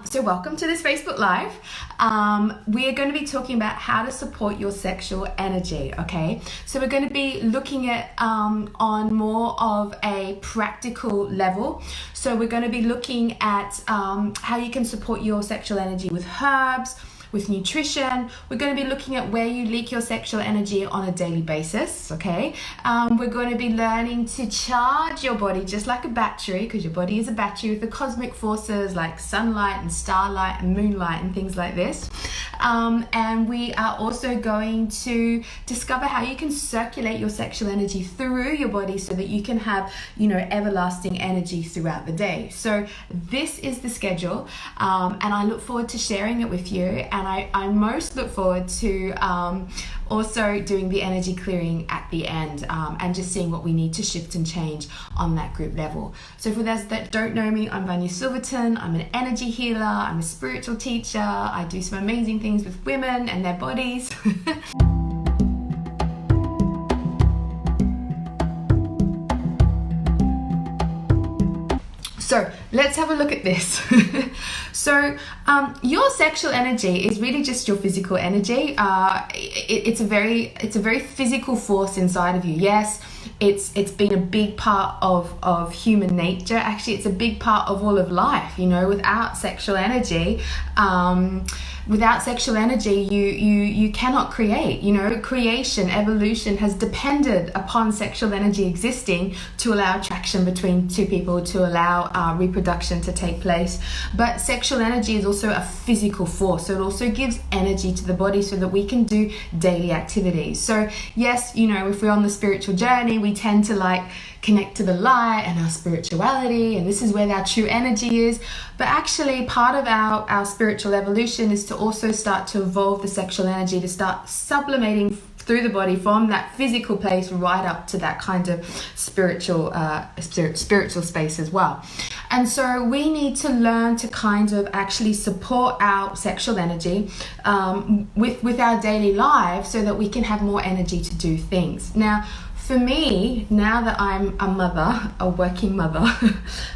So welcome to this Facebook Live. We are going to be talking about how to support your sexual energy, okay? So we're going to be looking at on more of a practical level. So we're going to be looking at how you can support your sexual energy with herbs, with nutrition. We're going to be looking at where you leak your sexual energy on a daily basis, okay? We're going to be learning to charge your body just like a battery, because your body is a battery with the cosmic forces like sunlight and starlight and moonlight and things like this. And we are also going to discover how you can circulate your sexual energy through your body so that you can have, everlasting energy throughout the day. So this is the schedule, and I look forward to sharing it with you. And I most look forward to also doing the energy clearing at the end, and just seeing what we need to shift and change on that group level. So for those that don't know me, I'm Vanya Silverten. I'm an energy healer. I'm a spiritual teacher. I do some amazing things with women and their bodies. So let's have a look at this. So your sexual energy is really just your physical energy. It's a very physical force inside of you. Yes, it's been a big part of human nature. Actually, it's a big part of all of life. Without sexual energy, you cannot create. Creation, evolution has depended upon sexual energy existing to allow attraction between two people, to allow reproduction to take place. But sexual energy is also a physical force, so it also gives energy to the body so that we can do daily activities. So yes, if we're on the spiritual journey, we tend to connect to the light and our spirituality, and this is where our true energy is. But actually, part of our spiritual evolution is to also start to evolve the sexual energy, to start sublimating through the body from that physical place right up to that kind of spiritual space as well. And so we need to learn to kind of actually support our sexual energy with our daily lives so that we can have more energy to do things. Now, for me, now that I'm a mother, a working mother,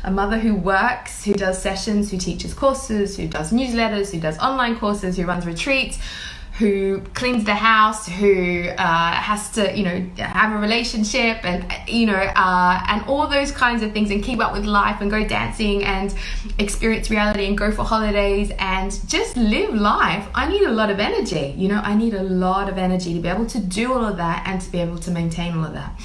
a mother who works, who does sessions, who teaches courses, who does newsletters, who does online courses, who runs retreats, who cleans the house, who has to, have a relationship and all those kinds of things, and keep up with life and go dancing and experience reality and go for holidays and just live life. I need a lot of energy. I need a lot of energy to be able to do all of that and to be able to maintain all of that.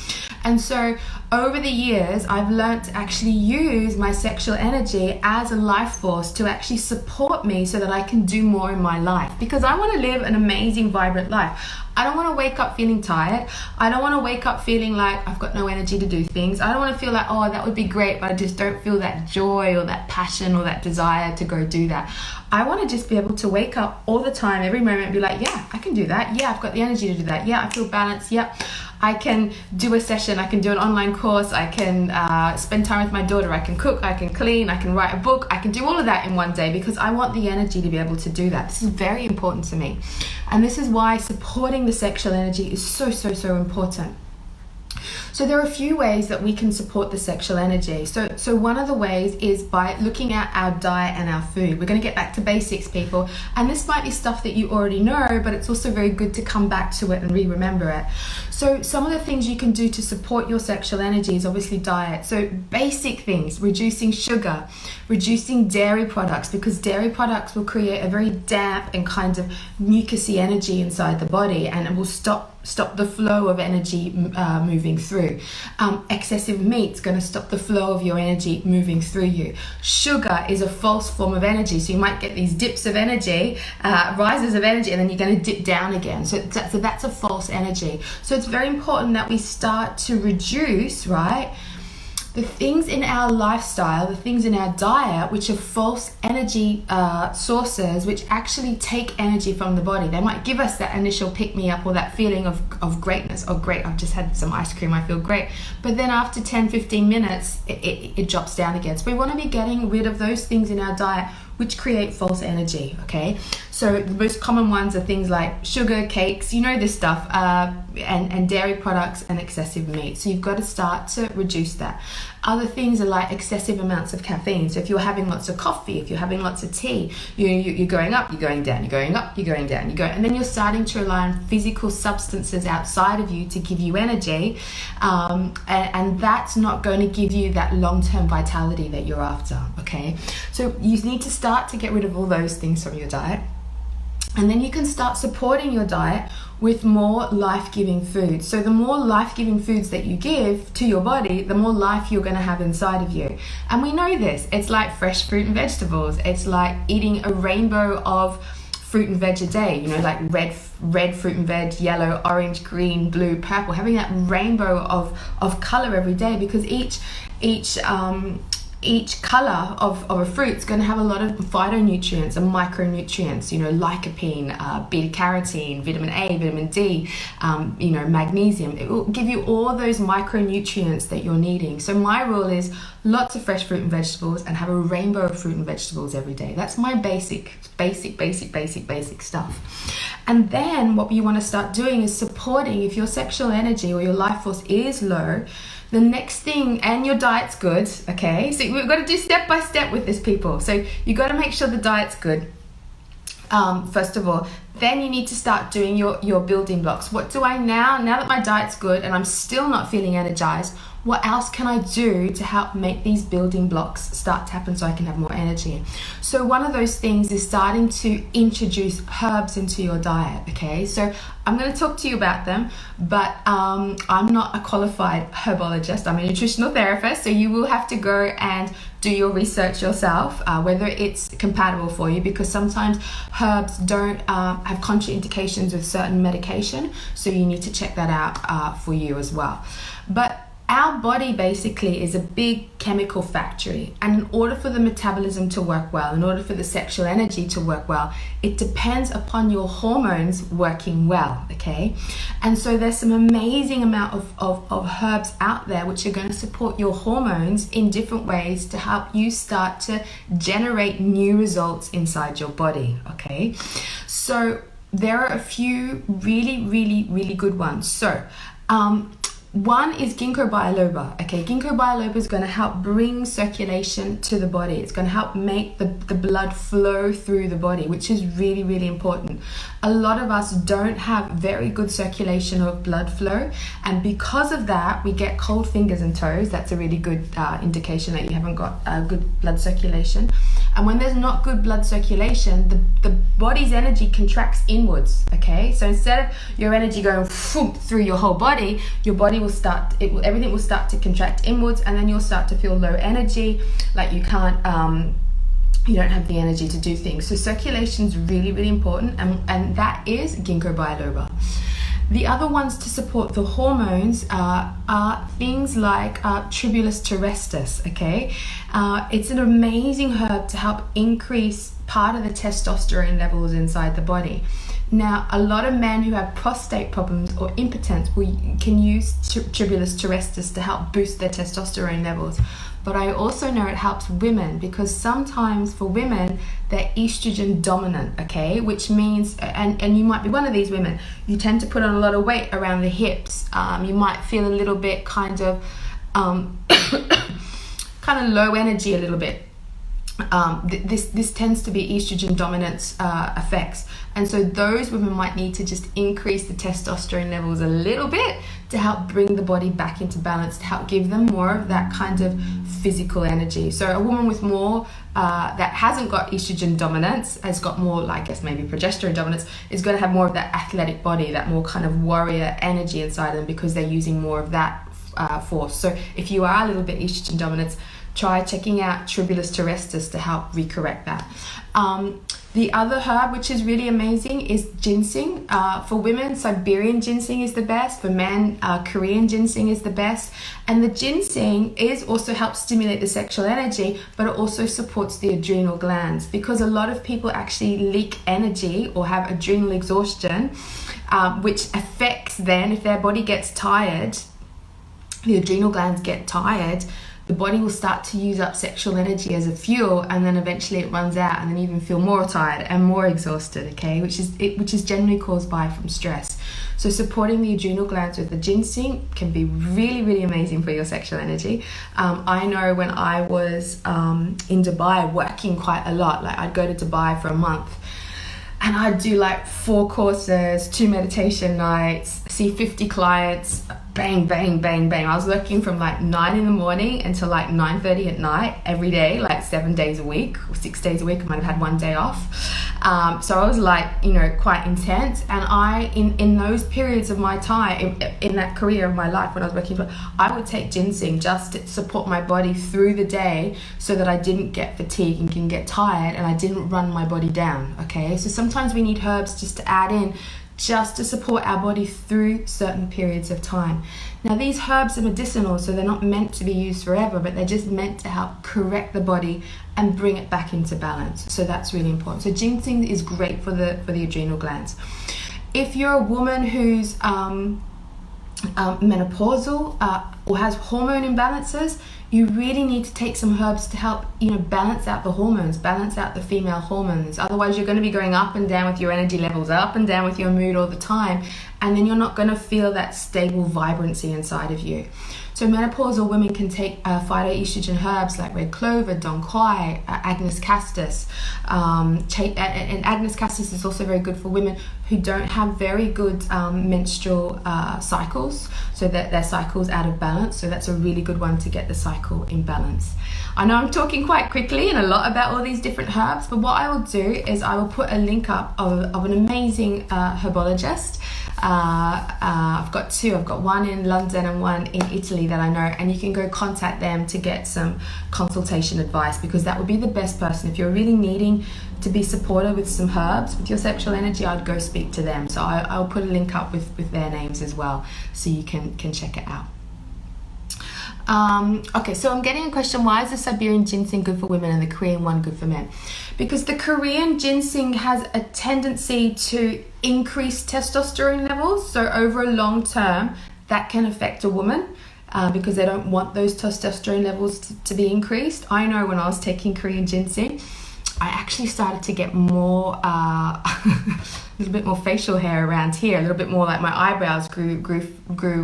And so over the years, I've learned to actually use my sexual energy as a life force to actually support me so that I can do more in my life, because I want to live an amazing, vibrant life. I don't want to wake up feeling tired. I don't want to wake up feeling like I've got no energy to do things. I don't want to feel like, oh, that would be great, but I just don't feel that joy or that passion or that desire to go do that. I want to just be able to wake up all the time, every moment, and be like, yeah, I can do that. Yeah, I've got the energy to do that. Yeah, I feel balanced. Yeah, I can do a session. I can do an online course. I can spend time with my daughter. I can cook. I can clean. I can write a book. I can do all of that in one day because I want the energy to be able to do that. This is very important to me. And this is why supporting the sexual energy is so, so, so important. So there are a few ways that we can support the sexual energy. So one of the ways is by looking at our diet and our food. We're going to get back to basics, people. And this might be stuff that you already know, but it's also very good to come back to it and re-remember it. So some of the things you can do to support your sexual energy is obviously diet. So basic things, reducing sugar, reducing dairy products, because dairy products will create a very damp and kind of mucusy energy inside the body, and it will stop the flow of energy moving through. Excessive meat's going to stop the flow of your energy moving through you. Sugar is a false form of energy, so you might get these dips of energy, rises of energy, and then you're going to dip down again. So that's a false energy. So it's very important that we start to reduce, right, the things in our lifestyle, the things in our diet, which are false energy sources, which actually take energy from the body. They might give us that initial pick-me-up or that feeling of greatness. Oh, great, I've just had some ice cream, I feel great. But then after 10, 15 minutes, it drops down again. So we want to be getting rid of those things in our diet which create false energy, okay? So the most common ones are things like sugar, cakes, you know this stuff, and dairy products and excessive meat. So you've got to start to reduce that. Other things are like excessive amounts of caffeine. So if you're having lots of coffee, if you're having lots of tea, you're going up, you're going down, you're going up, you're going down, and then you're starting to rely on physical substances outside of you to give you energy, and that's not going to give you that long-term vitality that you're after, okay? So you need to start to get rid of all those things from your diet. And then you can start supporting your diet with more life-giving foods. So the more life-giving foods that you give to your body, the more life you're going to have inside of you. And we know this. It's like fresh fruit and vegetables. It's like eating a rainbow of fruit and veg a day, you know, like red fruit and veg, yellow, orange, green, blue, purple, having that rainbow of color every day, because each color of a fruit is going to have a lot of phytonutrients and micronutrients, you know, lycopene, beta carotene, vitamin A, vitamin D, you know, magnesium. It will give you all those micronutrients that you're needing. So my rule is lots of fresh fruit and vegetables, and have a rainbow of fruit and vegetables every day. That's my basic stuff. And then what you want to start doing is supporting, if your sexual energy or your life force is low, the next thing, and your diet's good, okay? So we've got to do step by step with this, people. So you got to make sure the diet's good, first of all. Then you need to start doing your building blocks. What do I now that my diet's good and I'm still not feeling energized, what else can I do to help make these building blocks start to happen so I can have more energy? So one of those things is starting to introduce herbs into your diet, okay? So I'm going to talk to you about them, but I'm not a qualified herbologist. I'm a nutritional therapist, so you will have to go and do your research yourself, whether it's compatible for you, because sometimes herbs don't have contraindications with certain medication, so you need to check that out for you as well. But our body basically is a big chemical factory, and in order for the metabolism to work well, in order for the sexual energy to work well, it depends upon your hormones working well, okay? And so there's some amazing amount of herbs out there which are going to support your hormones in different ways to help you start to generate new results inside your body, okay? So there are a few really good ones. So one is ginkgo biloba. Okay, ginkgo biloba is going to help bring circulation to the body. It's going to help make the blood flow through the body, which is really important. A lot of us don't have very good circulation of blood flow, and because of that, we get cold fingers and toes. That's a really good indication that you haven't got good blood circulation. And when there's not good blood circulation, the body's energy contracts inwards, okay? So instead of your energy going through your whole body, your body will everything will start to contract inwards, and then you'll start to feel low energy, like you can't, you don't have the energy to do things. So circulation is really important, and that is ginkgo biloba. The other ones to support the hormones are things like Tribulus terrestris, okay? It's an amazing herb to help increase part of the testosterone levels inside the body. Now, a lot of men who have prostate problems or impotence can use Tribulus terrestris to help boost their testosterone levels. But I also know it helps women, because sometimes for women, they're estrogen dominant, okay? Which means, and you might be one of these women, you tend to put on a lot of weight around the hips. You might feel a little bit kind of low energy a little bit. This tends to be estrogen dominance effects, and so those women might need to just increase the testosterone levels a little bit to help bring the body back into balance, to help give them more of that kind of physical energy. So a woman with more that hasn't got estrogen dominance, has got more, like, I guess maybe progesterone dominance, is going to have more of that athletic body, that more kind of warrior energy inside them, because they're using more of that force. So if you are a little bit estrogen dominant, try checking out Tribulus terrestris to help recorrect that. The other herb, which is really amazing, is ginseng. For women, Siberian ginseng is the best. For men, Korean ginseng is the best. And the ginseng also helps stimulate the sexual energy, but it also supports the adrenal glands, because a lot of people actually leak energy or have adrenal exhaustion, which affects then, if their body gets tired, the adrenal glands get tired, the body will start to use up sexual energy as a fuel, and then eventually it runs out, and then you even feel more tired and more exhausted, okay, which is generally caused from stress. So supporting the adrenal glands with the ginseng can be really, really amazing for your sexual energy. I know when I was in Dubai working quite a lot, like I'd go to Dubai for a month, and I'd do like 4 courses, 2 meditation nights, see 50 clients, bang, bang, bang, bang. I was working from like 9 in the morning until like 9:30 at night every day, like 7 days a week, or 6 days a week. I might have had 1 day off. So I was like, you know, quite intense. And I, in those periods of my time, in that career of my life when I was working, I would take ginseng just to support my body through the day so that I didn't get fatigued and didn't get tired, and I didn't run my body down, okay? So sometimes we need herbs just to add in, just to support our body through certain periods of time. Now, these herbs are medicinal, so they're not meant to be used forever, but they're just meant to help correct the body and bring it back into balance. So that's really important. So ginseng is great for the adrenal glands. If you're a woman who's menopausal or has hormone imbalances, you really need to take some herbs to help, you know, balance out the hormones, balance out the female hormones. Otherwise, you're going to be going up and down with your energy levels, up and down with your mood all the time, and then you're not going to feel that stable vibrancy inside of you. So menopausal women can take phytoestrogen herbs like red clover, dong quai, agnus castus. And agnus castus is also very good for women who don't have very good menstrual cycles, so that their cycle's out of balance. So that's a really good one to get the cycle in balance. I know I'm talking quite quickly and a lot about all these different herbs, but what I will do is I will put a link up of an amazing herbologist. I've got 2. I've got one in London and one in Italy that I know, and you can go contact them to get some consultation advice, because that would be the best person. If you're really needing to be supported with some herbs with your sexual energy, I'd go speak to them. So I'll put a link up with their names as well, so you can check it out. Okay, so I'm getting a question, why is the Siberian ginseng good for women and the Korean one good for men? Because the Korean ginseng has a tendency to increase testosterone levels, so over a long term that can affect a woman because they don't want those testosterone levels to be increased. I know when I was taking Korean ginseng, I actually started to get more, a little bit more facial hair around here, a little bit more, like my eyebrows grew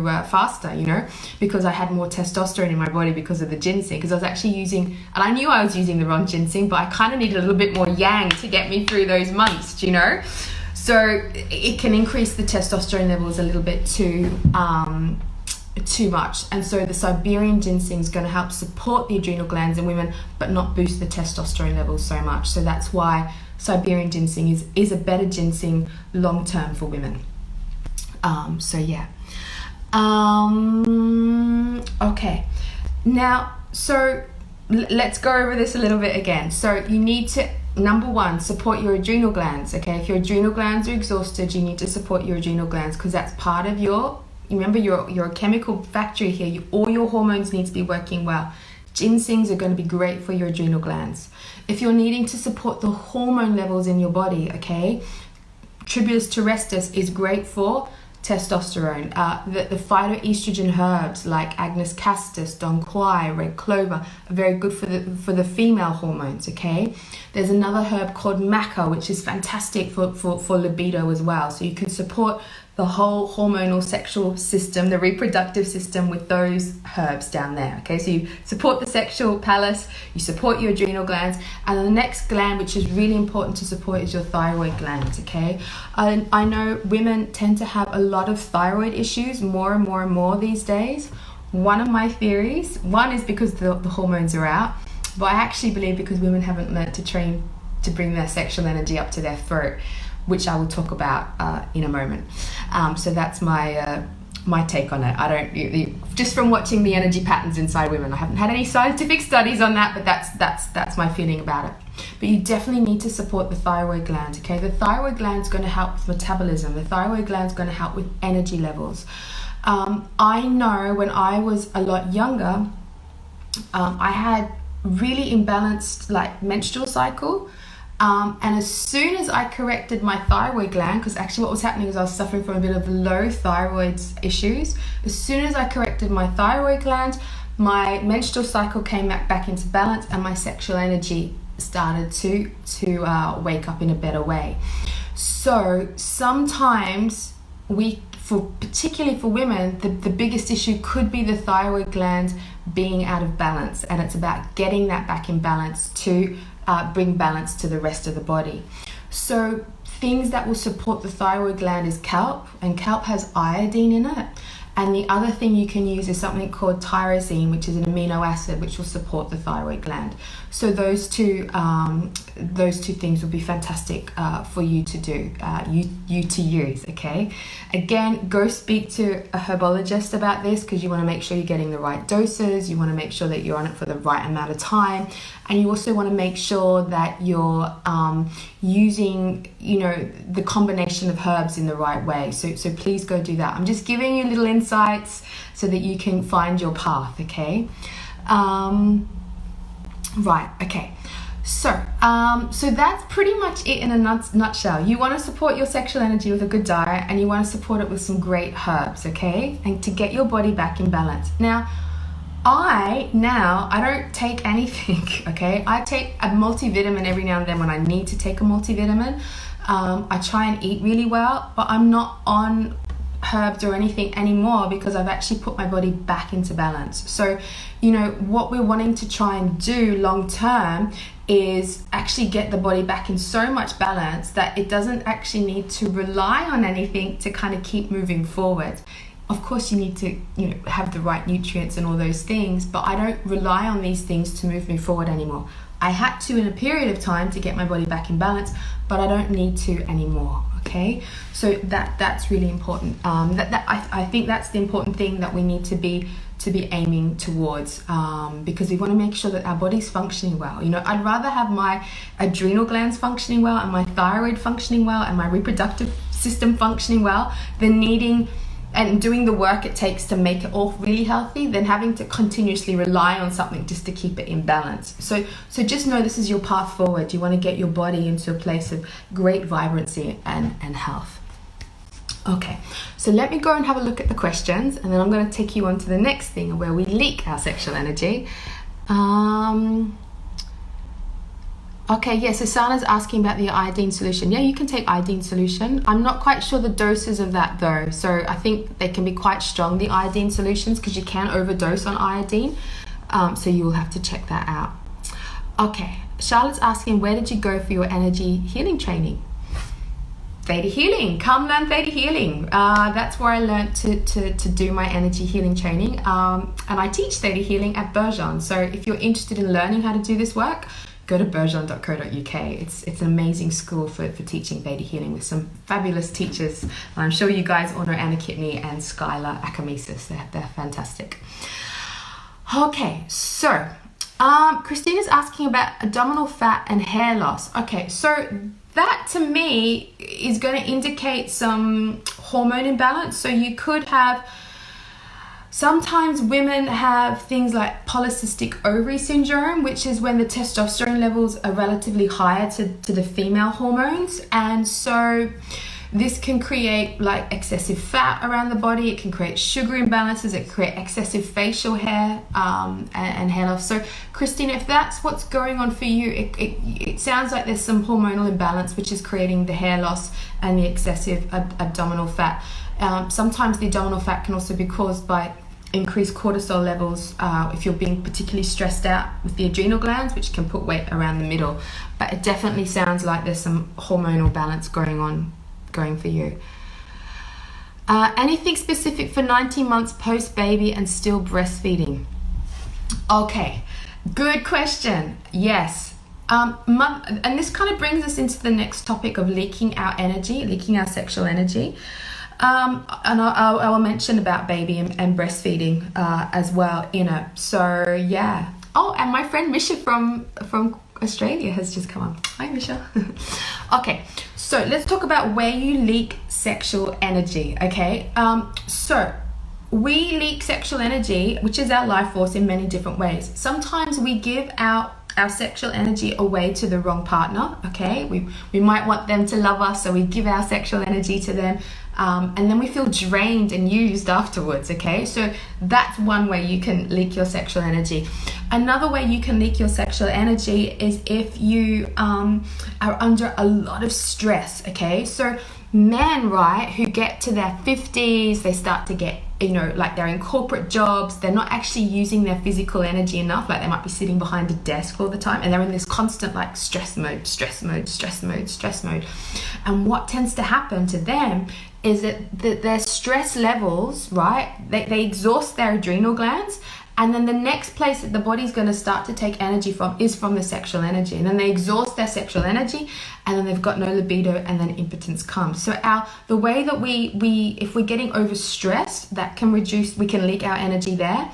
faster, you know, because I had more testosterone in my body because of the ginseng. Because I was actually using, and I knew I was using the wrong ginseng, but I kind of needed a little bit more yang to get me through those months, you know. So it can increase the testosterone levels a little bit too much, and so the Siberian ginseng is going to help support the adrenal glands in women but not boost the testosterone levels so much. So that's why Siberian ginseng is a better ginseng long term for women. So yeah. Okay, now so let's go over this a little bit again. So you need to, number 1, support your adrenal glands. Okay, if your adrenal glands are exhausted, you need to support your adrenal glands, because that's part of your, remember, you're a chemical factory here. All your hormones need to be working well. Ginsengs are going to be great for your adrenal glands. If you're needing to support the hormone levels in your body, okay, Tribulus terrestris is great for testosterone. The phytoestrogen herbs like agnus castus, dong quai, red clover are very good for the female hormones, okay? There's another herb called maca, which is fantastic for libido as well. So you can support the whole hormonal sexual system, the reproductive system, with those herbs down there, okay? So you support the sexual palace, you support your adrenal glands, and then the next gland, which is really important to support, is your thyroid glands, okay? I know women tend to have a lot of thyroid issues more and more these days. One of my theories, one is because the hormones are out, but I actually believe because women haven't learnt to train to bring their sexual energy up to their throat, which I will talk about in a moment. So that's my take on it. I don't, just from watching the energy patterns inside women, I haven't had any scientific studies on that, but that's my feeling about it. But you definitely need to support the thyroid gland, okay? The thyroid gland is going to help with metabolism. The thyroid gland is going to help with energy levels. I know when I was a lot younger, I had really imbalanced like menstrual cycle. And as soon as I corrected my thyroid gland, because actually what was happening is I was suffering from a bit of low thyroid issues. As soon as I corrected my thyroid gland, my menstrual cycle came back into balance, and my sexual energy started to wake up in a better way. So sometimes particularly for women, the biggest issue could be the thyroid gland being out of balance, and it's about getting that back in balance to bring balance to the rest of the body. So things that will support the thyroid gland is kelp, and kelp has iodine in it. And the other thing you can use is something called tyrosine, which is an amino acid which will support the thyroid gland. So those two things will be fantastic for you to do, you to use. Okay. Again, go speak to a herbologist about this, because you want to make sure you're getting the right doses. You want to make sure that you're on it for the right amount of time, and you also want to make sure that you're using, the combination of herbs in the right way. So please go do that. I'm just giving you little insights so that you can find your path. Okay. Right. Okay. So that's pretty much it in a nutshell. You want to support your sexual energy with a good diet, and you want to support it with some great herbs, okay? And to get your body back in balance. Now I don't take anything, okay? I take a multivitamin every now and then when I need to take a multivitamin. I try and eat really well, but I'm not on herbs or anything anymore, because I've actually put my body back into balance. So, what we're wanting to try and do long term is actually get the body back in so much balance that it doesn't actually need to rely on anything to kind of keep moving forward. Of course, you need to, have the right nutrients and all those things, but I don't rely on these things to move me forward anymore. I had to in a period of time to get my body back in balance, but I don't need to anymore. Okay, so that's really important. I think that's the important thing that we need to be aiming towards, because we want to make sure that our body's functioning well. I'd rather have my adrenal glands functioning well, and my thyroid functioning well, and my reproductive system functioning well, than needing and doing the work it takes to make it all really healthy, than having to continuously rely on something just to keep it in balance. So just know this is your path forward. You want to get your body into a place of great vibrancy and health. Okay, so let me go and have a look at the questions, and then I'm going to take you on to the next thing where we leak our sexual energy. Okay, yeah, so Sana's asking about the iodine solution. Yeah, you can take iodine solution. I'm not quite sure the doses of that though. So I think they can be quite strong, the iodine solutions, because you can overdose on iodine. So you will have to check that out. Okay, Charlotte's asking, where did you go for your energy healing training? Theta Healing. Come learn Theta Healing. That's where I learned to do my energy healing training. And I teach Theta Healing at Bergeon. So if you're interested in learning how to do this work, go to bergeon.co.uk. It's an amazing school for teaching Theta Healing with some fabulous teachers. And I'm sure you guys all know Anna Kipney and Skylar Akamesis. They're fantastic. Okay, so Christina's asking about abdominal fat and hair loss. Okay, so that to me is going to indicate some hormone imbalance. So you could have, sometimes women have things like polycystic ovary syndrome, which is when the testosterone levels are relatively higher to the female hormones. And so this can create like excessive fat around the body. It can create sugar imbalances. It can create excessive facial hair and hair loss. So Christina, if that's what's going on for you, it sounds like there's some hormonal imbalance, which is creating the hair loss and the excessive abdominal fat. Sometimes the abdominal fat can also be caused by increased cortisol levels if you're being particularly stressed out with the adrenal glands, which can put weight around the middle. But it definitely sounds like there's some hormonal balance going for you. Anything specific for 19 months post-baby and still breastfeeding? Okay, good question. Yes. And this kind of brings us into the next topic of leaking our energy, leaking our sexual energy. And I will mention about baby and breastfeeding as well in it. So yeah. Oh, and my friend Misha from Australia has just come on. Hi, Misha. Okay, so let's talk about where you leak sexual energy. Okay, so we leak sexual energy, which is our life force, in many different ways. Sometimes we give our sexual energy away to the wrong partner. Okay, we might want them to love us, so we give our sexual energy to them. and then we feel drained and used afterwards. Okay, so that's one way you can leak your sexual energy. Another way you can leak your sexual energy is if you are under a lot of stress. Okay, so men, right, who get to their 50s, they start to get, like they're in corporate jobs, they're not actually using their physical energy enough, like they might be sitting behind a desk all the time, and they're in this constant like stress mode. And what tends to happen to them is that their stress levels, right, they exhaust their adrenal glands, and then the next place that the body's going to start to take energy from is from the sexual energy. And then they exhaust their sexual energy, and then they've got no libido, and then impotence comes. So the way that we if we're getting overstressed, that can reduce, we can leak our energy there.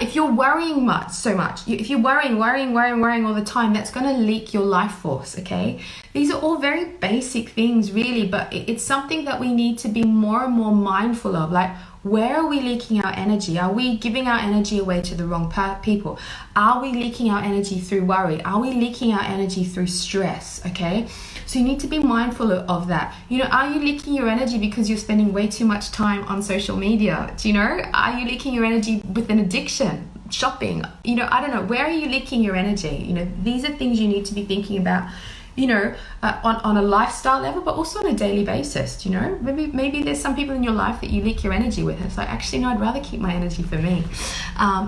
If you're worrying so much, if you're worrying all the time, that's going to leak your life force, okay? These are all very basic things, really, but it's something that we need to be more and more mindful of. Like, where are we leaking our energy? Are we giving our energy away to the wrong people? Are we leaking our energy through worry? Are we leaking our energy through stress? Okay, so you need to be mindful of that. Are you leaking your energy because you're spending way too much time on social media? Are you leaking your energy with an addiction? Shopping? I don't know. Where are you leaking your energy? These are things you need to be thinking about, on a lifestyle level, but also on a daily basis. Maybe there's some people in your life that you leak your energy with. It's like, actually, no, I'd rather keep my energy for me.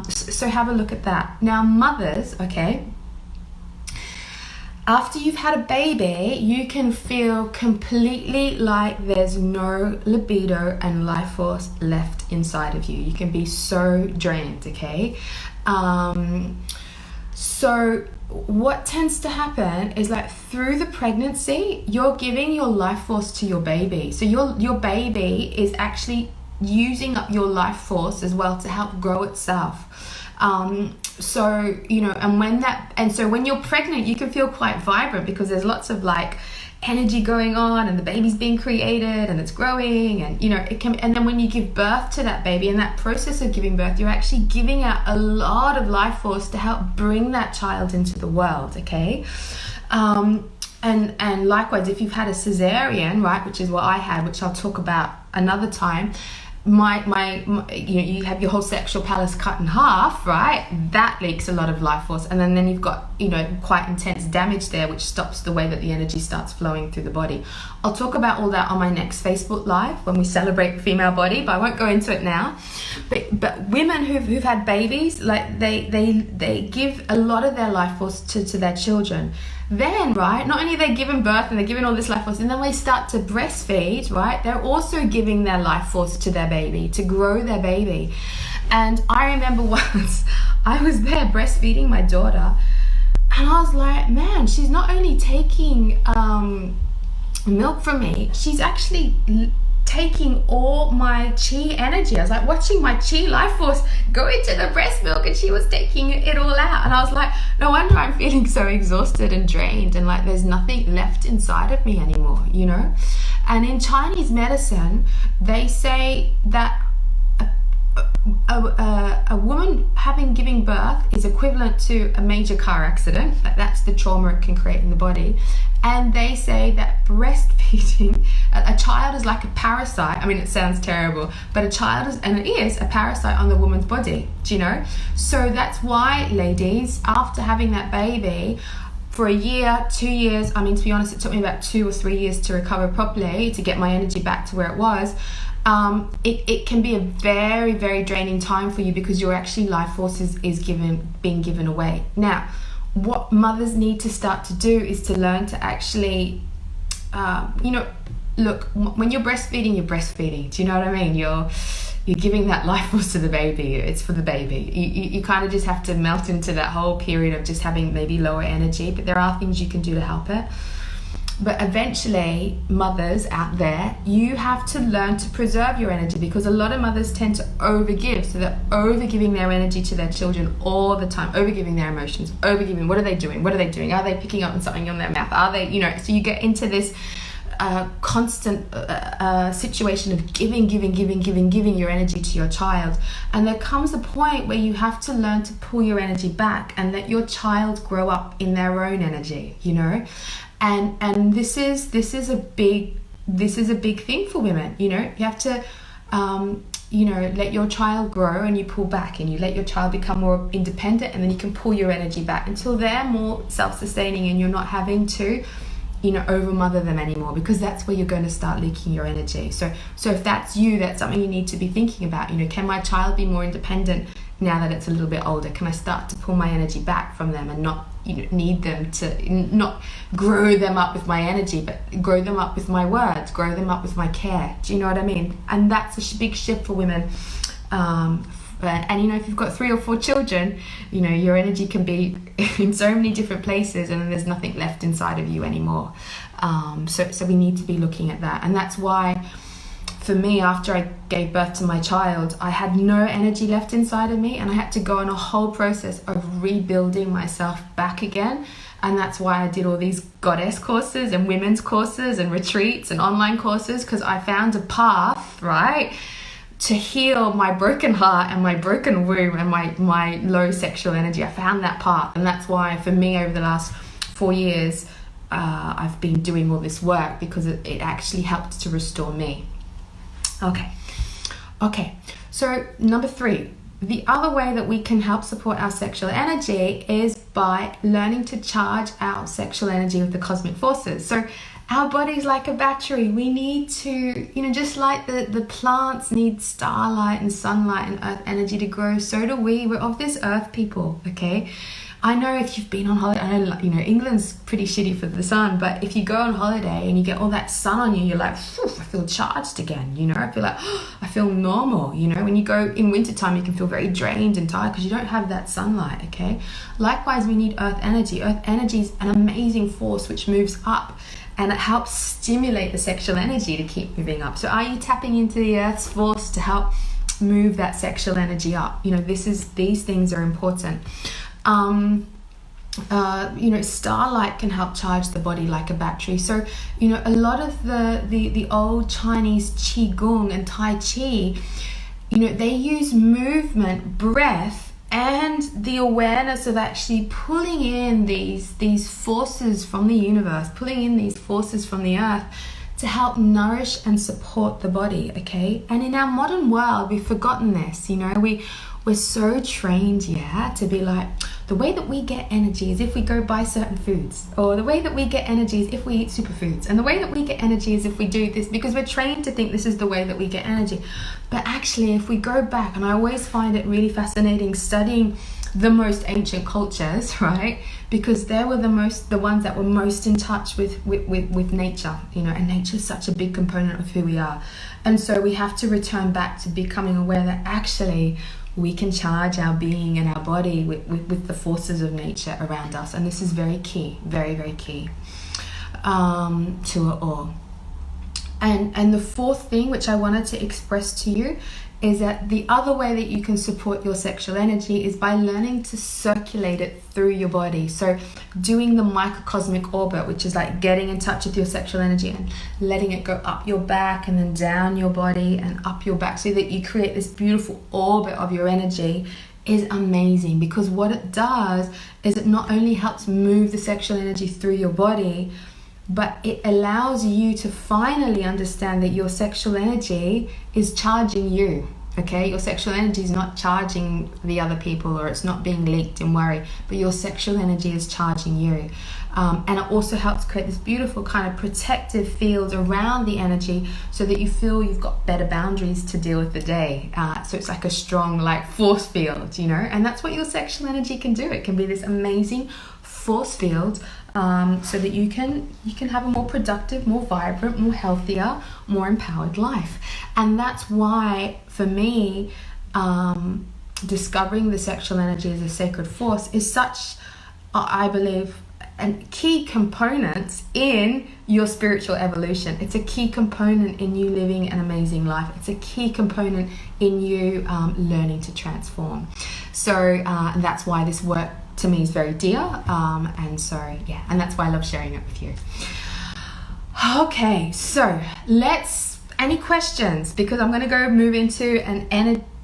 So have a look at that. Now, mothers, okay, after you've had a baby, you can feel completely like there's no libido and life force left inside of you. You can be so drained, okay? So what tends to happen is, like, through the pregnancy, you're giving your life force to your baby. So your baby is actually using up your life force as well to help grow itself. So when you're pregnant, you can feel quite vibrant because there's lots of like energy going on, and the baby's being created and it's growing, and it can. And then when you give birth to that baby, in that process of giving birth, you're actually giving out a lot of life force to help bring that child into the world. Okay. And likewise, if you've had a cesarean, right, which is what I had, which I'll talk about another time, you have your whole sexual palace cut in half, right? That leaks a lot of life force, and then you've got quite intense damage there, which stops the way that the energy starts flowing through the body. I'll talk about all that on my next Facebook Live when we celebrate the female body, but I won't go into it now. But women who've had babies, like they give a lot of their life force to their children. Then, right, not only are they giving birth and they're giving all this life force, and then they start to breastfeed, right, they're also giving their life force to their baby, to grow their baby. And I remember once I was there breastfeeding my daughter, and I was like, man, she's not only taking milk from me, she's actually taking all my chi energy. I was like watching my chi life force go into the breast milk, and she was taking it all out. And I was like, no wonder I'm feeling so exhausted and drained, and like there's nothing left inside of me anymore, And in Chinese medicine, they say that a woman giving birth is equivalent to a major car accident. Like, that's the trauma it can create in the body. And they say that breastfeeding, a child is like a parasite. I mean, it sounds terrible, but a child is a parasite on the woman's body. Do you know? So that's why, ladies, after having that baby, for a year, 2 years, I mean, to be honest, it took me about 2 or 3 years to recover properly, to get my energy back to where it was. It can be a very, very draining time for you, because your actually life force is being given away. Now, what mothers need to start to do is to learn to actually, look, when you're breastfeeding, you're breastfeeding. Do you know what I mean? You're giving that life force to the baby. It's for the baby. You kind of just have to melt into that whole period of just having maybe lower energy, but there are things you can do to help it. But eventually, mothers out there, you have to learn to preserve your energy, because a lot of mothers tend to overgive. So they're overgiving their energy to their children all the time, overgiving their emotions, overgiving. What are they doing? What are they doing? Are they picking up on something on their mouth? Are they, so you get into this constant situation of giving your energy to your child. And there comes a point where you have to learn to pull your energy back and let your child grow up in their own energy, And this is a big this is a big thing for women. You know, you have to let your child grow, and you pull back, and you let your child become more independent, and then you can pull your energy back until they're more self-sustaining, and you're not having to over mother them anymore, because that's where you're going to start leaking your energy. So if that's you, that's something you need to be thinking about. Can my child be more independent now that it's a little bit older? Can I start to pull my energy back from them and not need them to, not grow them up with my energy, but grow them up with my words, grow them up with my care? Do you know what I mean? And that's a big shift for women. And if you've got 3 or 4 children, your energy can be in so many different places, and then there's nothing left inside of you anymore. So we need to be looking at that. And that's why, for me, after I gave birth to my child, I had no energy left inside of me, and I had to go on a whole process of rebuilding myself back again. And that's why I did all these goddess courses and women's courses and retreats and online courses, because I found a path, right, to heal my broken heart and my broken womb and my low sexual energy. I found that path. And that's why, for me, over the last 4 years, I've been doing all this work, because it actually helped to restore me. Okay, so number 3, the other way that we can help support our sexual energy is by learning to charge our sexual energy with the cosmic forces. So our body's like a battery. We need to, just like the plants need starlight and sunlight and earth energy to grow, so do we. We're of this earth, people, okay? I know if you've been on holiday, I know, England's pretty shitty for the sun, but if you go on holiday and you get all that sun on you, you're like, I feel charged again, I feel like, I feel normal, When you go in wintertime, you can feel very drained and tired because you don't have that sunlight, okay? Likewise, we need earth energy. Earth energy is an amazing force which moves up, and it helps stimulate the sexual energy to keep moving up. So are you tapping into the earth's force to help move that sexual energy up? These things are important. Starlight can help charge the body like a battery. So, a lot of the old Chinese Qigong and Tai Chi, they use movement, breath, and the awareness of actually pulling in these forces from the universe, pulling in these forces from the earth to help nourish and support the body, okay? And in our modern world, we've forgotten this, we're so trained, to be like, the way that we get energy is if we go buy certain foods, or the way that we get energy is if we eat superfoods, and the way that we get energy is if we do this, because we're trained to think this is the way that we get energy. But actually, if we go back, and I always find it really fascinating studying the most ancient cultures, right? Because they were the ones that were most in touch with nature, and nature is such a big component of who we are. And so we have to return back to becoming aware that actually we can charge our being and our body with the forces of nature around us. And this is very key, very, very key to it all. And the 4th thing which I wanted to express to you is that the other way that you can support your sexual energy is by learning to circulate it through your body. So doing the microcosmic orbit, which is like getting in touch with your sexual energy and letting it go up your back and then down your body and up your back, so that you create this beautiful orbit of your energy, is amazing. Because what it does is it not only helps move the sexual energy through your body, but it allows you to finally understand that your sexual energy is charging you, okay? Your sexual energy is not charging the other people, or it's not being leaked in worry, but your sexual energy is charging you. And it also helps create this beautiful kind of protective field around the energy, so that you feel you've got better boundaries to deal with the day. So it's like a strong force field, and that's what your sexual energy can do. It can be this amazing force field, so that you can have a more productive, more vibrant, more healthier, more empowered life. And that's why, for me, discovering the sexual energy as a sacred force is such, I believe, a key component in your spiritual evolution. It's a key component in you living an amazing life. It's a key component in you learning to transform. So that's why this work to me is very dear, and that's why I love sharing it with you. Okay, so any questions? Because I'm going to move into an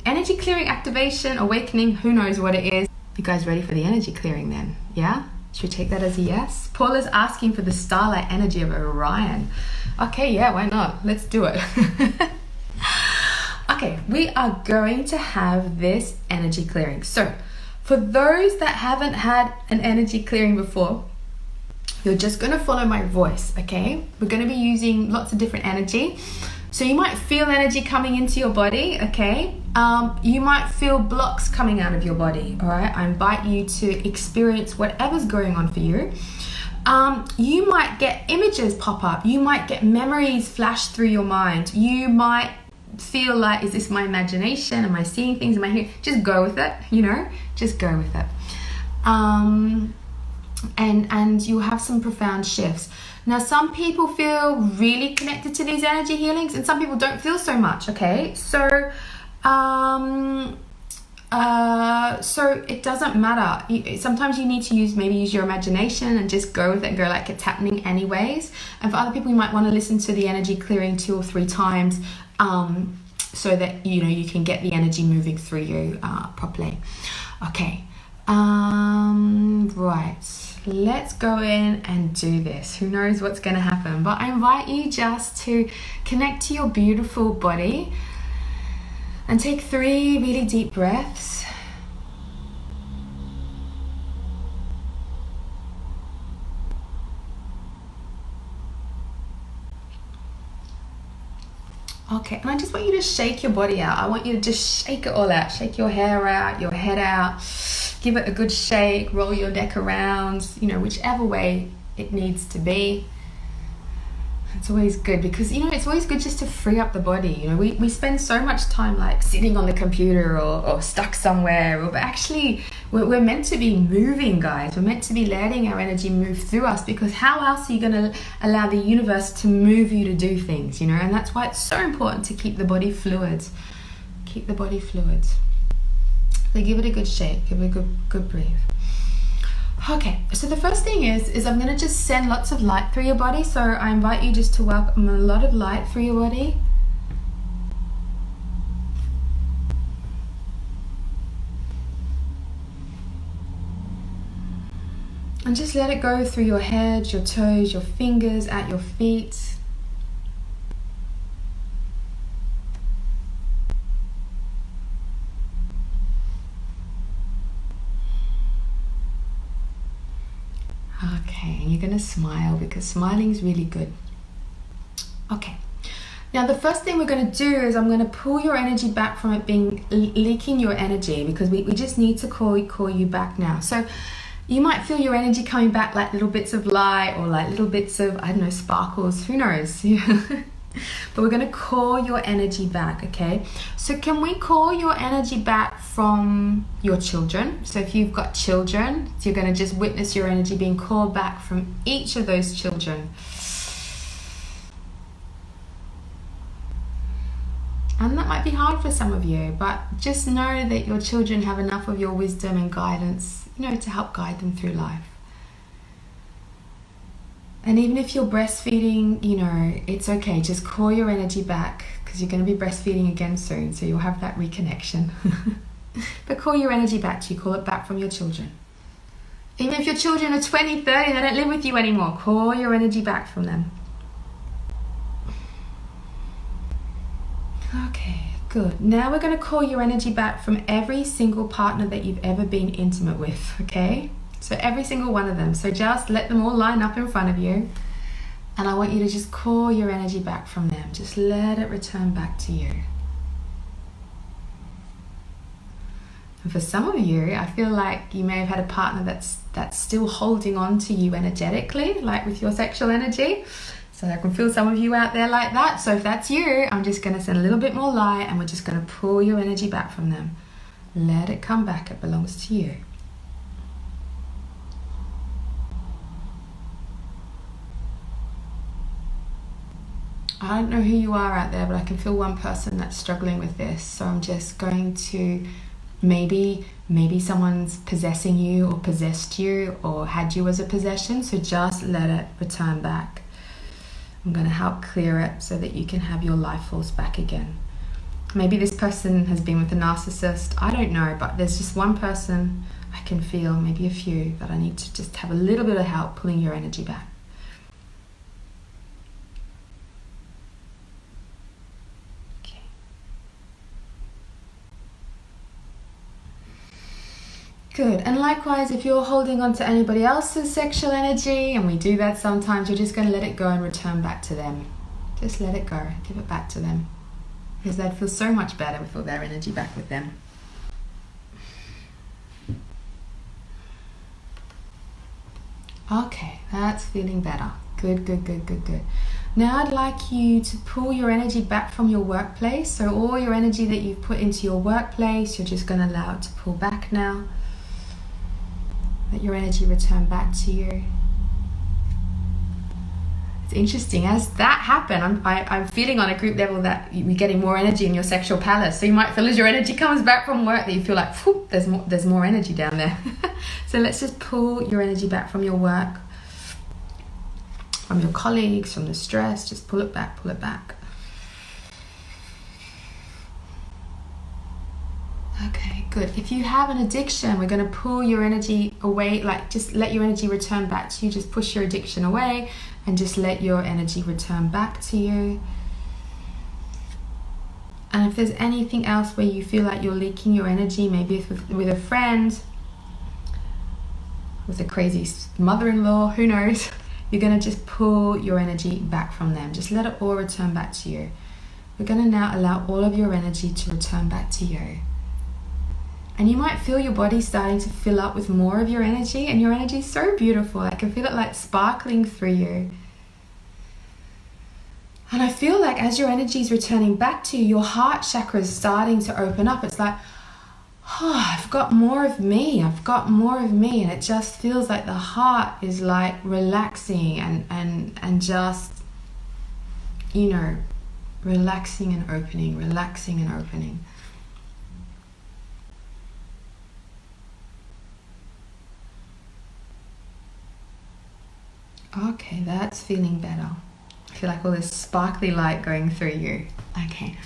energy clearing activation, awakening, who knows what it is. You guys ready for the energy clearing then? Yeah? Should we take that as a yes? Paula's asking for the starlight energy of Orion. Okay, yeah, why not? Let's do it. Okay, we are going to have this energy clearing. So, for those that haven't had an energy clearing before, you're just going to follow my voice, okay? We're going to be using lots of different energy. So you might feel energy coming into your body, okay? You might feel blocks coming out of your body, all right? I invite you to experience whatever's going on for you. You might get images pop up. You might get memories flash through your mind. You might feel like, is this my imagination? Am I seeing things? Am I hearing? Just go with it, you know? Just go with it. And you'll have some profound shifts. Now, some people feel really connected to these energy healings and some people don't feel so much, okay? So it doesn't matter. Sometimes you need to use your imagination and just go with it and go like it's happening anyways. And for other people, you might want to listen to the energy clearing 2 or 3 times so that, you know, you can get the energy moving through you properly. Okay. Right. Let's go in and do this. Who knows what's going to happen? But I invite you just to connect to your beautiful body and take 3 really deep breaths. Okay, and I just want you to shake your body out. I want you to just shake it all out. Shake your hair out, your head out. Give it a good shake. Roll your neck around, you know, whichever way it needs to be. It's always good because, you know, it's always good just to free up the body. You know, we spend so much time like sitting on the computer or stuck somewhere, but actually we're meant to be moving, guys. We're meant to be letting our energy move through us, because how else are you going to allow the universe to move you to do things, you know? And that's why it's so important to keep the body fluid. Keep the body fluid. So give it a good shake, give it a good breathe. Okay, so the first thing is I'm going to just send lots of light through your body. So I invite you just to welcome a lot of light through your body. And just let it go through your head, your toes, your fingers, at your feet. Okay, and you're going to smile because smiling is really good. Okay, now the first thing we're going to do is I'm going to pull your energy back from it being leaking your energy, because we just need to call you back now. So you might feel your energy coming back like little bits of light or like little bits of, I don't know, sparkles, who knows? But we're going to call your energy back, okay? So can we call your energy back from your children? So if you've got children, you're going to just witness your energy being called back from each of those children. And that might be hard for some of you, but just know that your children have enough of your wisdom and guidance, you know, to help guide them through life. And even if you're breastfeeding, you know, it's okay. Just call your energy back, because you're going to be breastfeeding again soon, so you'll have that reconnection. But call your energy back to you. Call it back from your children. Even if your children are 20, 30, they don't live with you anymore, call your energy back from them. Okay, good. Now we're going to call your energy back from every single partner that you've ever been intimate with, okay? So every single one of them. So just let them all line up in front of you. And I want you to just call your energy back from them. Just let it return back to you. And for some of you, I feel like you may have had a partner that's still holding on to you energetically, like with your sexual energy. So I can feel some of you out there like that. So if that's you, I'm just going to send a little bit more light and we're just going to pull your energy back from them. Let it come back. It belongs to you. I don't know who you are out there, but I can feel one person that's struggling with this. So I'm just going to, maybe someone's possessing you or possessed you or had you as a possession. So just let it return back. I'm going to help clear it so that you can have your life force back again. Maybe this person has been with a narcissist. I don't know, but there's just one person. I I can feel maybe a few, but I need to just have a little bit of help pulling your energy back. Okay. Good. And likewise, if you're holding on to anybody else's sexual energy, and we do that sometimes, you're just going to let it go and return back to them. Just let it go. Give it back to them. Because they'd feel so much better with all their energy back with them. Okay, that's feeling better. Good, good, good, good, good. Now I'd like you to pull your energy back from your workplace. So all your energy that you've put into your workplace, you're just going to allow it to pull back now. Let your energy return back to you. It's interesting, as that happened, I'm feeling on a group level that you're getting more energy in your sexual palace. So you might feel as your energy comes back from work that you feel like, whoop, there's more energy down there. So let's just pull your energy back from your work, from your colleagues, from the stress. Just pull it back, pull it back. Okay, good. If you have an addiction, we're going to pull your energy away, like just let your energy return back to you. Just push your addiction away and just let your energy return back to you. And if there's anything else where you feel like you're leaking your energy, maybe with a friend, with a crazy mother-in-law, who knows, you're going to just pull your energy back from them. Just let it all return back to you. We're going to now allow all of your energy to return back to you. And you might feel your body starting to fill up with more of your energy, and your energy is so beautiful. I can feel it like sparkling through you. And I feel like as your energy is returning back to you, your heart chakra is starting to open up. It's like, oh, I've got more of me. I've got more of me. And it just feels like the heart is like relaxing and just, you know, relaxing and opening, relaxing and opening. Okay, that's feeling better. I feel like all this sparkly light going through you. Okay.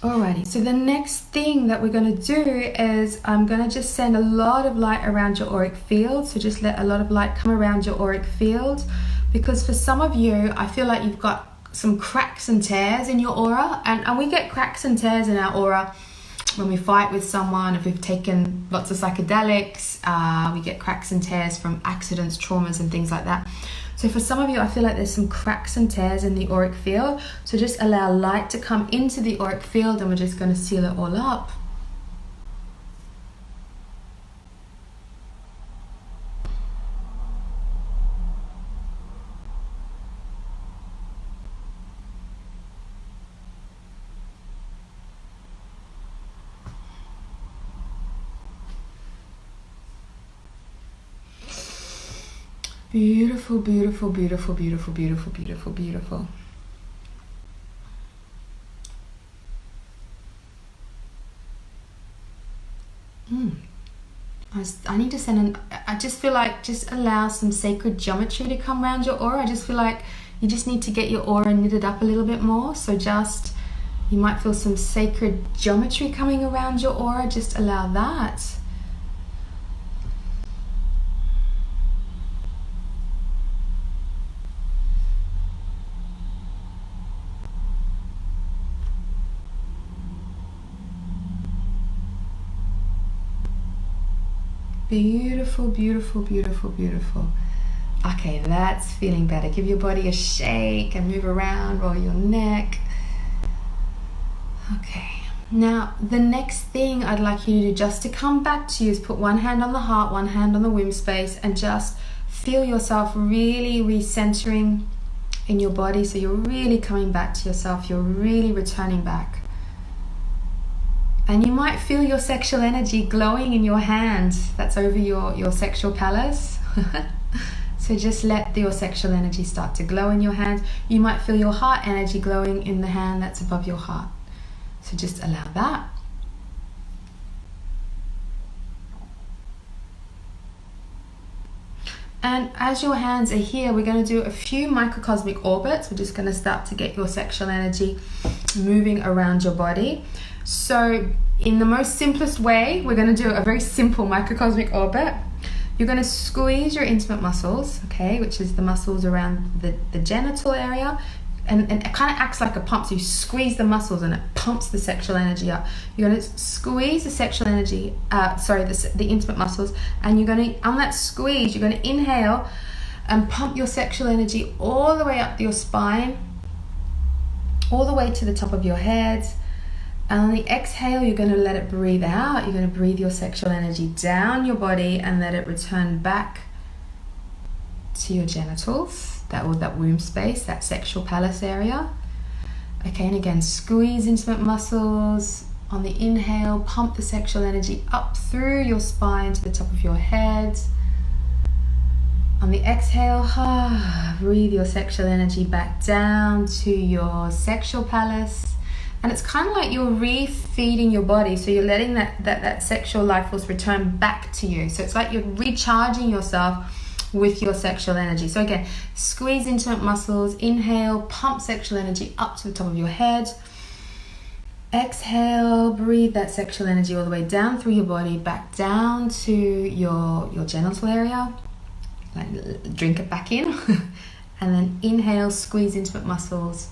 Alrighty, so the next thing that we're going to do is I'm going to just send a lot of light around your auric field. So just let a lot of light come around your auric field, because for some of you, I feel like you've got some cracks and tears in your aura, and we get cracks and tears in our aura when we fight with someone. If we've taken lots of psychedelics, we get cracks and tears from accidents, traumas and things like that. So for some of you, I feel like there's some cracks and tears in the auric field. So just allow light to come into the auric field, and we're just going to seal it all up. Beautiful, beautiful, beautiful, beautiful, beautiful, beautiful, beautiful. I need to send I just feel like just allow some sacred geometry to come around your aura. I just feel like you just need to get your aura knitted up a little bit more. So just, you might feel some sacred geometry coming around your aura. Just allow that. Beautiful, beautiful, beautiful, beautiful. Okay, that's feeling better. Give your body a shake and move around, roll your neck. Okay, now the next thing I'd like you to do, just to come back to you, is put one hand on the heart, one hand on the womb space, and just feel yourself really recentering in your body. So you're really coming back to yourself, you're really returning back. And you might feel your sexual energy glowing in your hand. That's over your sexual palace. So just let your sexual energy start to glow in your hand. You might feel your heart energy glowing in the hand that's above your heart. So just allow that. And as your hands are here, we're going to do a few microcosmic orbits. We're just going to start to get your sexual energy moving around your body. So in the most simplest way, we're going to do a very simple microcosmic orbit. You're going to squeeze your intimate muscles, okay, which is the muscles around the genital area, and it kind of acts like a pump. So you squeeze the muscles and it pumps the sexual energy up. You're going to squeeze the sexual energy, the intimate muscles, and you're going to, on that squeeze, you're going to inhale and pump your sexual energy all the way up your spine, all the way to the top of your head. And on the exhale, you're going to let it breathe out. You're going to breathe your sexual energy down your body and let it return back to your genitals, that womb space, that sexual palace area. Okay, and again, squeeze intimate muscles. On the inhale, pump the sexual energy up through your spine to the top of your head. On the exhale, breathe your sexual energy back down to your sexual palace. And it's kind of like you're refeeding your body. So you're letting that sexual life force return back to you. So it's like you're recharging yourself with your sexual energy. So again, squeeze intimate muscles, inhale, pump sexual energy up to the top of your head. Exhale, breathe that sexual energy all the way down through your body, back down to your genital area. Like, drink it back in. And then inhale, squeeze intimate muscles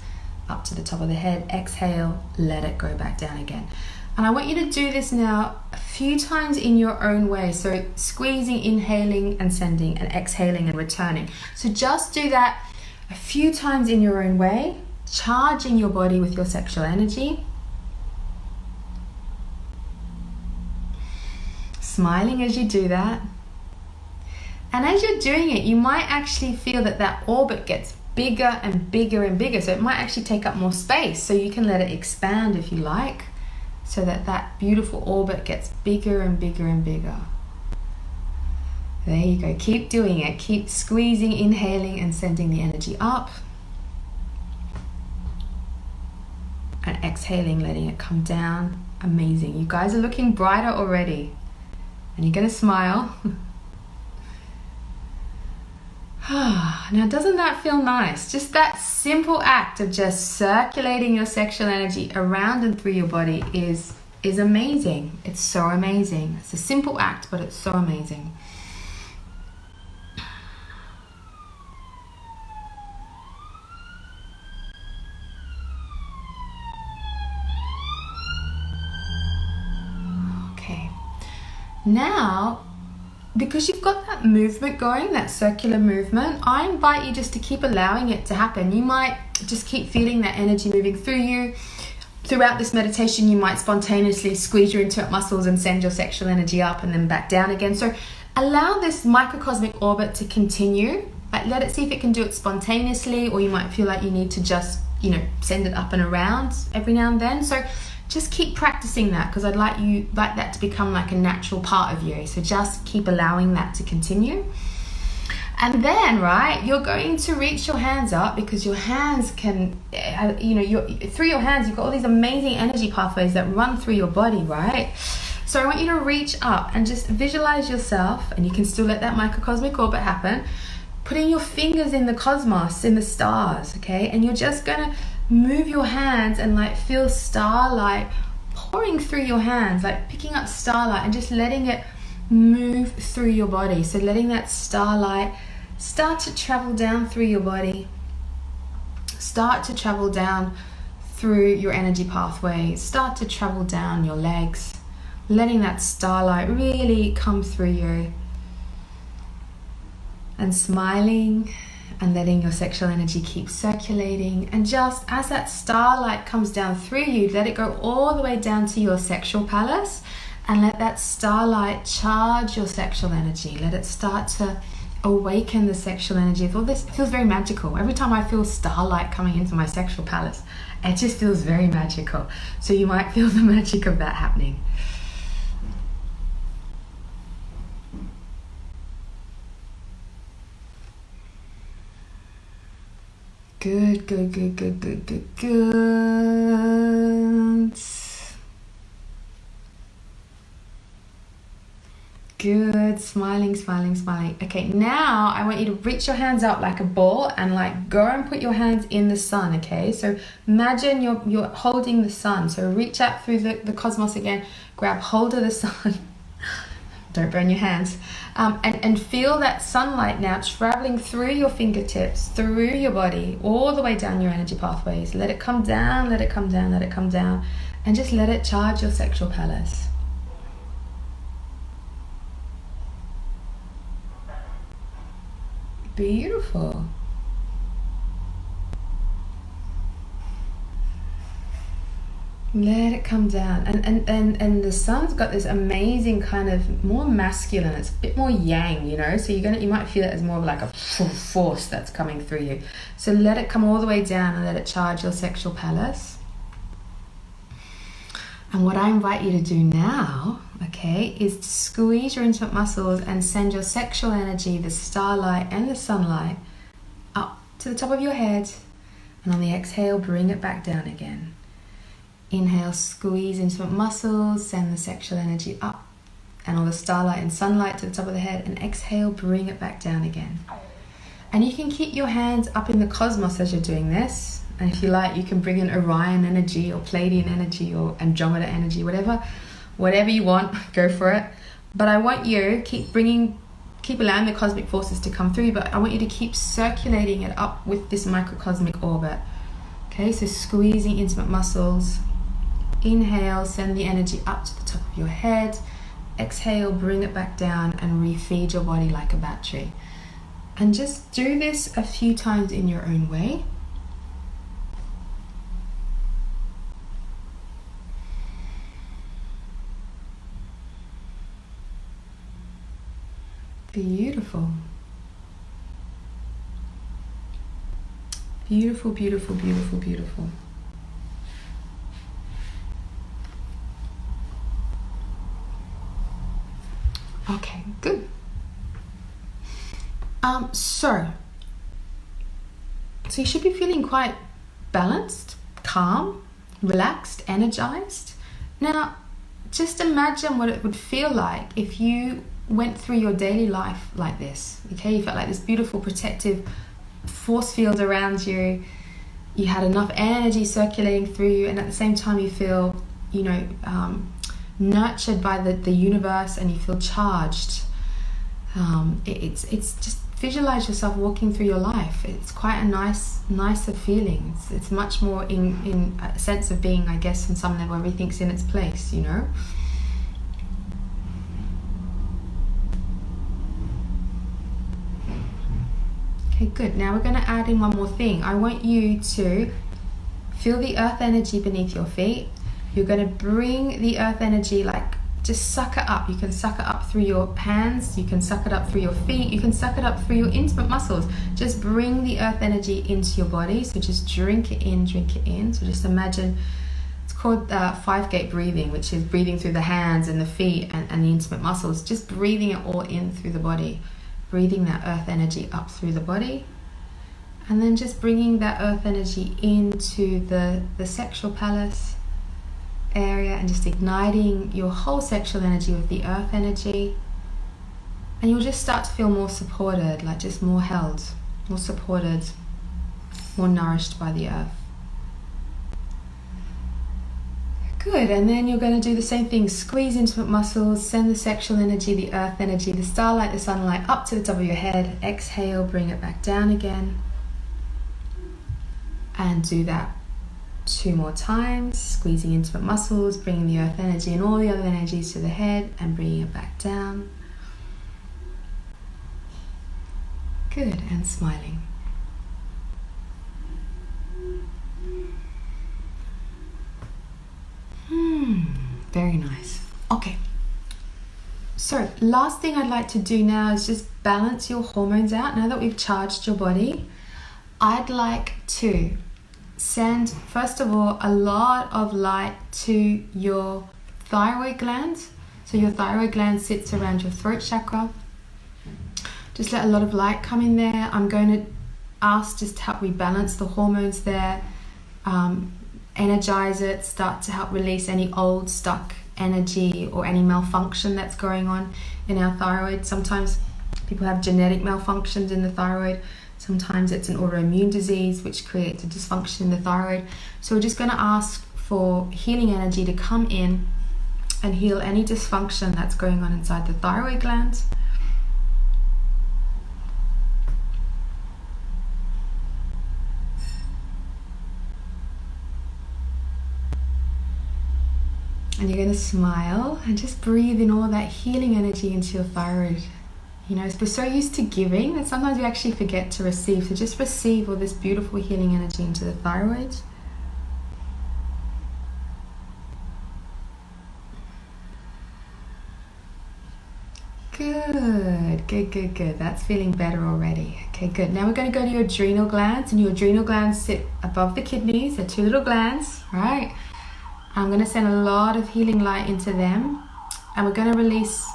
up to the top of the head. Exhale, let it go back down again. And I want you to do this now a few times in your own way. So squeezing, inhaling and sending, and exhaling and returning. So just do that a few times in your own way, charging your body with your sexual energy, smiling as you do that. And as you're doing it, you might actually feel that orbit gets bigger and bigger and bigger. So it might actually take up more space. So you can let it expand if you like, so that beautiful orbit gets bigger and bigger and bigger. There you go. Keep doing it. Keep squeezing, inhaling and sending the energy up. And exhaling, letting it come down. Amazing. You guys are looking brighter already. And you're going to smile. Now, doesn't that feel nice? Just that simple act of just circulating your sexual energy around and through your body is amazing. It's so amazing. It's a simple act, but it's so amazing. Okay. Now, because you've got that movement going, that circular movement, I invite you just to keep allowing it to happen. You might just keep feeling that energy moving through you. Throughout this meditation, you might spontaneously squeeze your intimate muscles and send your sexual energy up and then back down again. So allow this microcosmic orbit to continue. Like, let it see if it can do it spontaneously, or you might feel like you need to just, send it up and around every now and then. So just keep practicing that, because I'd like that to become like a natural part of you. So just keep allowing that to continue. And then, right, you're going to reach your hands up, because your hands can, through your hands, you've got all these amazing energy pathways that run through your body, right? So I want you to reach up and just visualize yourself, and you can still let that microcosmic orbit happen, putting your fingers in the cosmos, in the stars, okay? And you're just gonna move your hands and like feel starlight pouring through your hands, like picking up starlight and just letting it move through your body. So letting that starlight start to travel down through your body, start to travel down through your energy pathway, start to travel down your legs, letting that starlight really come through you, and smiling and letting your sexual energy keep circulating. And just as that starlight comes down through you, let it go all the way down to your sexual palace, and let that starlight charge your sexual energy. Let it start to awaken the sexual energy. All this feels very magical. Every time I feel starlight coming into my sexual palace, it just feels very magical. So you might feel the magic of that happening. Good, good, good, good, good, good, good. Good, Good. Smiling, smiling, smiling. Okay, now I want you to reach your hands up like a ball and like go and put your hands in the sun, okay? So imagine you're holding the sun. So reach out through the cosmos again, grab hold of the sun. Don't burn your hands. And feel that sunlight now traveling through your fingertips, through your body, all the way down your energy pathways. Let it come down, let it come down, let it come down. And just let it charge your sexual palace. Beautiful. Let it come down. And the sun's got this amazing kind of more masculine, it's a bit more yang, you know, so you might feel it as more of like a force that's coming through you. So let it come all the way down and let it charge your sexual palace. And what I invite you to do now, okay, is to squeeze your intimate muscles and send your sexual energy, the starlight and the sunlight, up to the top of your head. And on the exhale, bring it back down again. Inhale, squeeze intimate muscles, send the sexual energy up and all the starlight and sunlight to the top of the head. And exhale, bring it back down again. And you can keep your hands up in the cosmos as you're doing this. And if you like, you can bring in Orion energy or Pleiadian energy or Andromeda energy, whatever you want, go for it. But I want you keep allowing the cosmic forces to come through, but I want you to keep circulating it up with this microcosmic orbit. Okay, so squeezing intimate muscles. Inhale, send the energy up to the top of your head. Exhale, bring it back down and refeed your body like a battery. And just do this a few times in your own way. Beautiful. Beautiful, beautiful, beautiful, beautiful. Okay, good. So you should be feeling quite balanced, calm, relaxed, energized. Now, just imagine what it would feel like if you went through your daily life like this. Okay, you felt like this beautiful protective force field around you. You had enough energy circulating through you, and at the same time you feel, nurtured by the universe, and you feel charged. It's just visualize yourself walking through your life. It's quite a nicer feeling. It's much more in a sense of being, I guess, on some level everything's in its place, you know. Okay, good. Now we're going to add in one more thing. I want you to feel the earth energy beneath your feet. You're going to bring the earth energy, like just suck it up. You can suck it up through your hands, you can suck it up through your feet, you can suck it up through your intimate muscles. Just bring the earth energy into your body. So just drink it in, drink it in. So just imagine, it's called 5-gate breathing, which is breathing through the hands and the feet and the intimate muscles. Just breathing it all in through the body. Breathing that earth energy up through the body, and then just bringing that earth energy into the sexual palace area and just igniting your whole sexual energy with the earth energy. And you'll just start to feel more supported, like just more held, more supported, more nourished by the earth. Good, and then you're going to do the same thing. Squeeze intimate muscles, send the sexual energy, the earth energy, the starlight, the sunlight up to the top of your head. Exhale, bring it back down again. And do that 2 more times. Squeezing intimate muscles, bringing the earth energy and all the other energies to the head and bringing it back down. Good, and smiling. Very nice. Okay, so last thing I'd like to do now is just balance your hormones out. Now that we've charged your body, I'd like to send, first of all, a lot of light to your thyroid gland. So your thyroid gland sits around your throat chakra. Just let a lot of light come in there. I'm going to ask just to help rebalance the hormones there. Energize it, start to help release any old stuck energy or any malfunction that's going on in our thyroid. Sometimes people have genetic malfunctions in the thyroid. Sometimes it's an autoimmune disease which creates a dysfunction in the thyroid. So we're just going to ask for healing energy to come in and heal any dysfunction that's going on inside the thyroid glands. And you're going to smile and just breathe in all of that healing energy into your thyroid. You know, we're so used to giving that sometimes we actually forget to receive. So just receive all this beautiful healing energy into the thyroid. Good, good, good, good. That's feeling better already. Okay, good. Now we're going to go to your adrenal glands, and your adrenal glands sit above the kidneys. They're two little glands, right? I'm going to send a lot of healing light into them, and we're going to release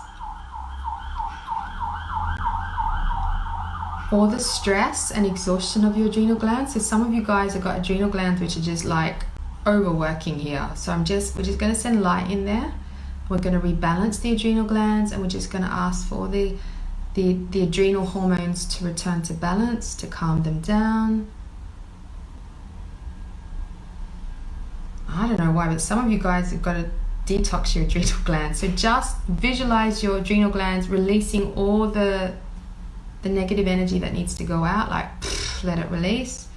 all the stress and exhaustion of your adrenal glands. So some of you guys have got adrenal glands which are just like overworking here. So we're just going to send light in there. We're going to rebalance the adrenal glands, and we're just going to ask for the adrenal hormones to return to balance, to calm them down. I don't know why, but some of you guys have got to detox your adrenal glands. So just visualize your adrenal glands releasing all the negative energy that needs to go out, like let it release.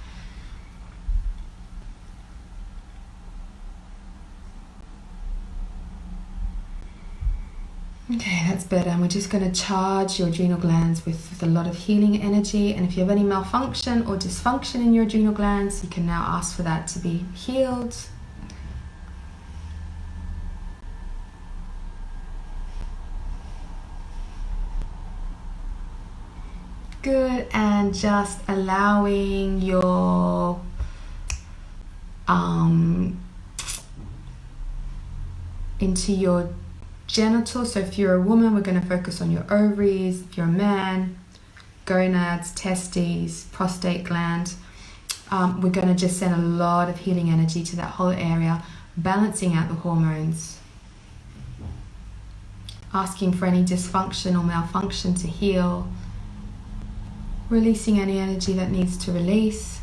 Okay, that's better. And we're just going to charge your adrenal glands with a lot of healing energy. And if you have any malfunction or dysfunction in your adrenal glands, you can now ask for that to be healed. Good. And just allowing your into your genitals. So if you're a woman, we're going to focus on your ovaries. If you're a man, gonads, testes, prostate gland. We're going to just send a lot of healing energy to that whole area, balancing out the hormones, asking for any dysfunction or malfunction to heal, releasing any energy that needs to release.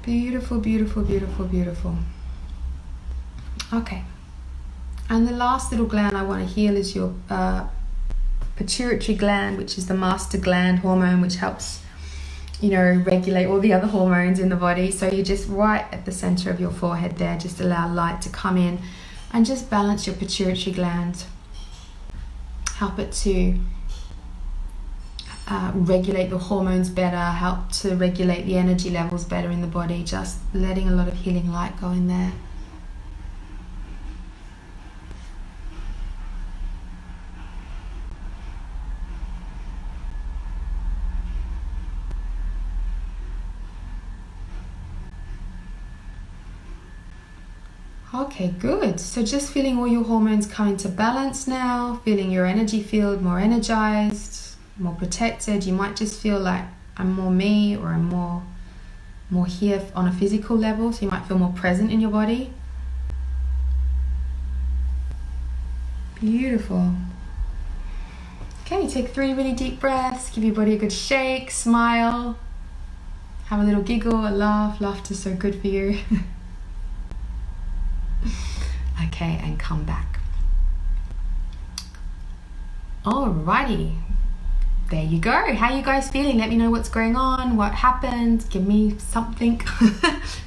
Beautiful, beautiful, beautiful, beautiful. Okay. And the last little gland I want to heal is your pituitary gland, which is the master gland hormone, which helps, you know, regulate all the other hormones in the body. So you just right at the center of your forehead there, just allow light to come in and just balance your pituitary gland. Help it to regulate the hormones better, help to regulate the energy levels better in the body, just letting a lot of healing light go in there. Okay, good. So just feeling all your hormones come into balance now, feeling your energy field more energized, more protected. You might just feel like I'm more me, or I'm more here on a physical level, so you might feel more present in your body. Beautiful. Okay, take 3 really deep breaths, give your body a good shake, smile, have a little giggle, a laugh. Laughter's so good for you. Okay, and come back. Alrighty. There you go. How are you guys feeling? Let me know what's going on, what happened. Give me something.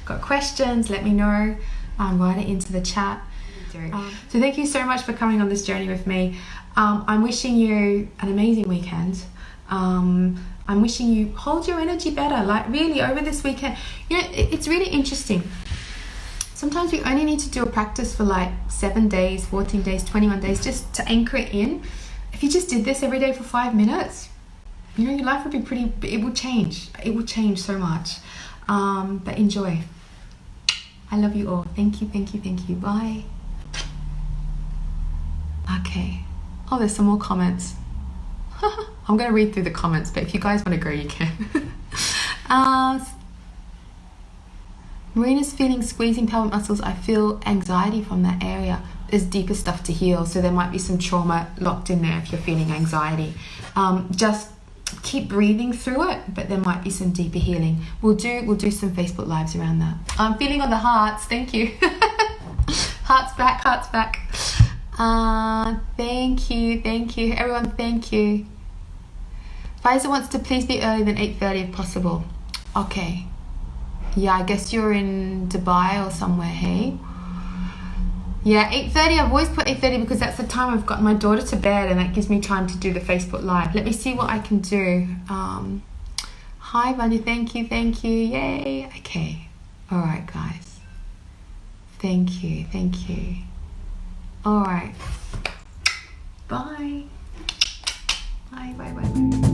Got questions? Let me know. Write it into the chat. So thank you so much for coming on this journey with me. I'm wishing you an amazing weekend. I'm wishing you hold your energy better. Like really over this weekend, you know, it's really interesting. Sometimes we only need to do a practice for like 7 days, 14 days, 21 days, just to anchor it in. If you just did this every day for 5 minutes, you know, your life would be pretty, it will change. It will change so much. But enjoy. I love you all. Thank you, thank you, thank you. Bye. Okay. Oh, there's some more comments. I'm going to read through the comments, but if you guys want to go, you can. Marina's feeling squeezing pelvic muscles. I feel anxiety from that area. There's deeper stuff to heal, so there might be some trauma locked in there if you're feeling anxiety. Just keep breathing through it, but there might be some deeper healing. We'll do some Facebook lives around that. I'm feeling on the hearts. Thank you. Hearts back, hearts back. Thank you everyone. Thank you. Pfizer wants to please be earlier than 8:30 if possible. Okay, yeah, I guess you're in Dubai or somewhere. Hey, yeah, 8:30. I've always put 8:30 because that's the time I've got my daughter to bed, and that gives me time to do the Facebook live. Let me see what I can do. Hi Vanya, thank you, yay. Okay, all right guys, thank you. All right, bye. Bye.